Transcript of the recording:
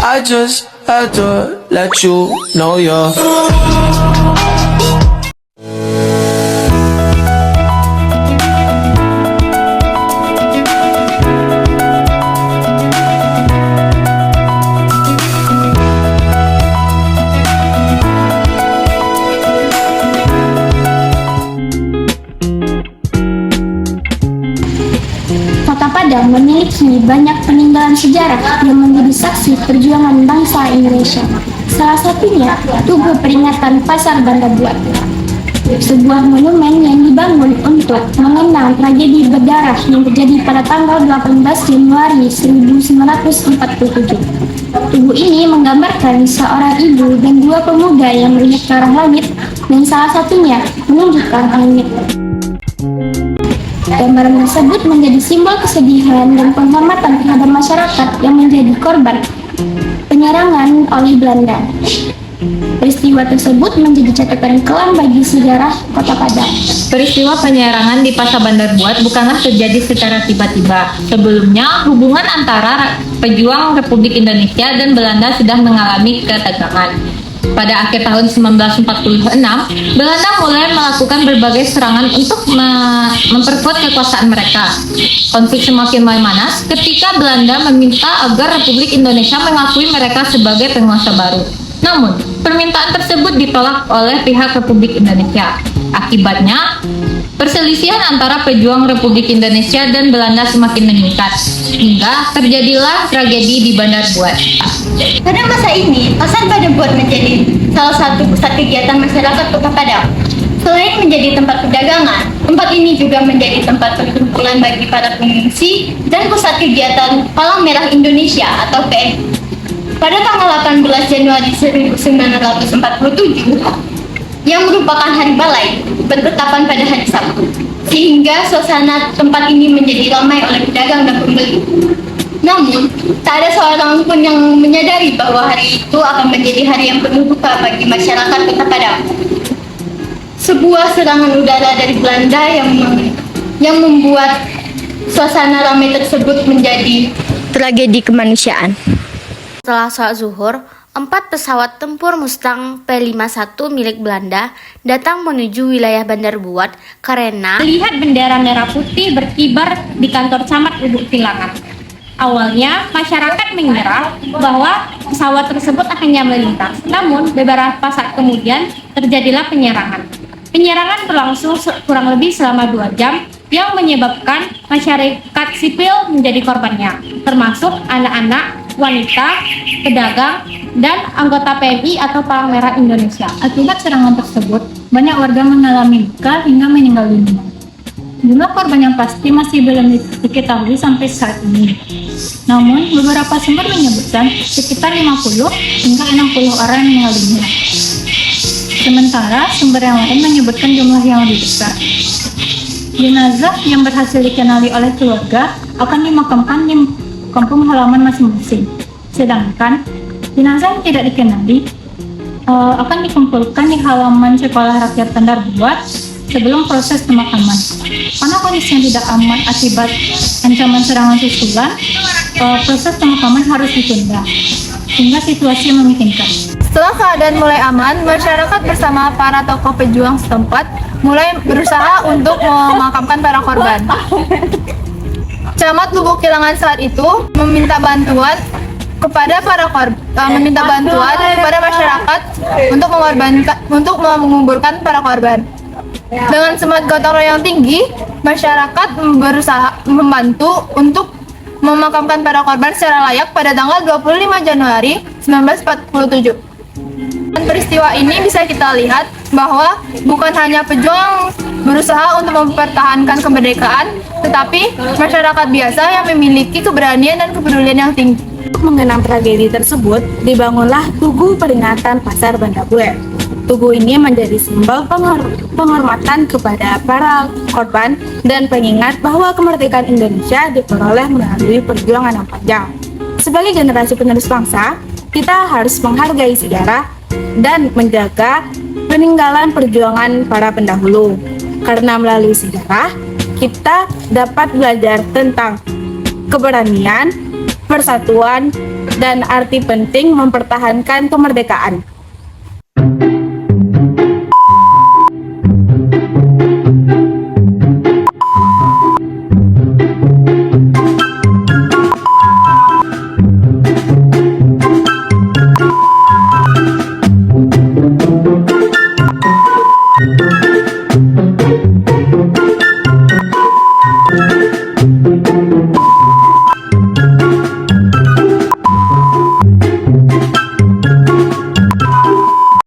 I just had to let you know you're Kota Padang memiliki banyak peninggalan sejarah yang menjadi saksi perjuangan bangsa Indonesia. Salah satunya Tugu Peringatan Pasar Bandarbuat, sebuah monumen yang dibangun untuk mengenang tragedi berdarah yang terjadi pada tanggal 18 Januari 1947. Tugu ini menggambarkan seorang ibu dan dua pemuda yang melihat ke arah langit, dan salah satunya menunjukkan langit. Gambaran tersebut menjadi simbol kesedihan dan penghormatan terhadap masyarakat yang menjadi korban penyerangan oleh Belanda. Peristiwa tersebut menjadi catatan kelam bagi sejarah Kota Padang. Peristiwa penyerangan di Pasar Bandarbuat bukanlah terjadi secara tiba-tiba. Sebelumnya, hubungan antara pejuang Republik Indonesia dan Belanda sudah mengalami ketegangan. Pada akhir tahun 1946, Belanda mulai melakukan berbagai serangan untuk memperkuat kekuasaan mereka. Konflik semakin memanas ketika Belanda meminta agar Republik Indonesia mengakui mereka sebagai penguasa baru. Namun, permintaan tersebut ditolak oleh pihak Republik Indonesia. Akibatnya, perselisihan antara pejuang Republik Indonesia dan Belanda semakin meningkat, hingga terjadilah tragedi di Bandarbuat. Pada masa ini, Pasar Bandarbuat menjadi salah satu pusat kegiatan masyarakat Kota Padang. Selain menjadi tempat perdagangan, tempat ini juga menjadi tempat perkumpulan bagi para pengungsi dan pusat kegiatan Palang Merah Indonesia atau PMI. Pada tanggal 18 Januari 1947, yang merupakan hari balai, bertepatan pada hari Sabtu, sehingga suasana tempat ini menjadi ramai oleh pedagang dan pembeli. Namun, tak ada seorang pun yang menyadari bahwa hari itu akan menjadi hari yang penuh duka bagi masyarakat Kota Padang. Sebuah serangan udara dari Belanda yang membuat suasana ramai tersebut menjadi tragedi kemanusiaan. Setelah sholat zuhur, 4 pesawat tempur Mustang P-51 milik Belanda datang menuju wilayah Bandarbuat karena Melihat bendera merah putih berkibar di kantor camat Lubuk Tilangan. Awalnya, masyarakat mengira bahwa pesawat tersebut akan melintas. Namun, beberapa saat kemudian terjadilah penyerangan. Penyerangan berlangsung kurang lebih selama 2 jam yang menyebabkan masyarakat sipil menjadi korbannya, termasuk anak-anak, wanita, pedagang, dan anggota PMI atau Palang Merah Indonesia. Akibat serangan tersebut, banyak warga mengalami luka hingga meninggal dunia. Jumlah korban yang pasti masih belum diketahui sampai saat ini. Namun, beberapa sumber menyebutkan sekitar 50 hingga 60 orang yang meninggal dunia. Sementara, sumber yang lain menyebutkan jumlah yang lebih besar. Jenazah yang berhasil dikenali oleh keluarga akan dimakamkan di kampung halaman masing-masing. Sedangkan jenazah yang tidak dikenali akan dikumpulkan di halaman Sekolah Rakyat Bandarbuat sebelum proses pemakaman. Karena kondisi yang tidak aman akibat ancaman serangan susulan, proses pemakaman harus ditunda sehingga situasi memungkinkan. Setelah keadaan mulai aman, masyarakat bersama para tokoh pejuang setempat mulai berusaha untuk memakamkan para korban. Camat Lubuk Tilangan saat itu meminta bantuan kepada masyarakat untuk menguburkan para korban. Dengan semangat gotong royong tinggi, masyarakat berusaha membantu untuk memakamkan para korban secara layak pada tanggal 25 Januari 1947. Dan peristiwa ini bisa kita lihat bahwa bukan hanya pejuang berusaha untuk mempertahankan kemerdekaan, tetapi masyarakat biasa yang memiliki keberanian dan kepedulian yang tinggi. Untuk mengenang tragedi tersebut, dibangunlah Tugu Peringatan Pasar Bandarbuat. Tugu ini menjadi simbol penghormatan kepada para korban dan pengingat bahwa kemerdekaan Indonesia diperoleh melalui perjuangan yang panjang. Sebagai generasi penerus bangsa, kita harus menghargai sejarah dan menjaga peninggalan perjuangan para pendahulu. Karena melalui sejarah, kita dapat belajar tentang keberanian, persatuan, dan arti penting mempertahankan kemerdekaan.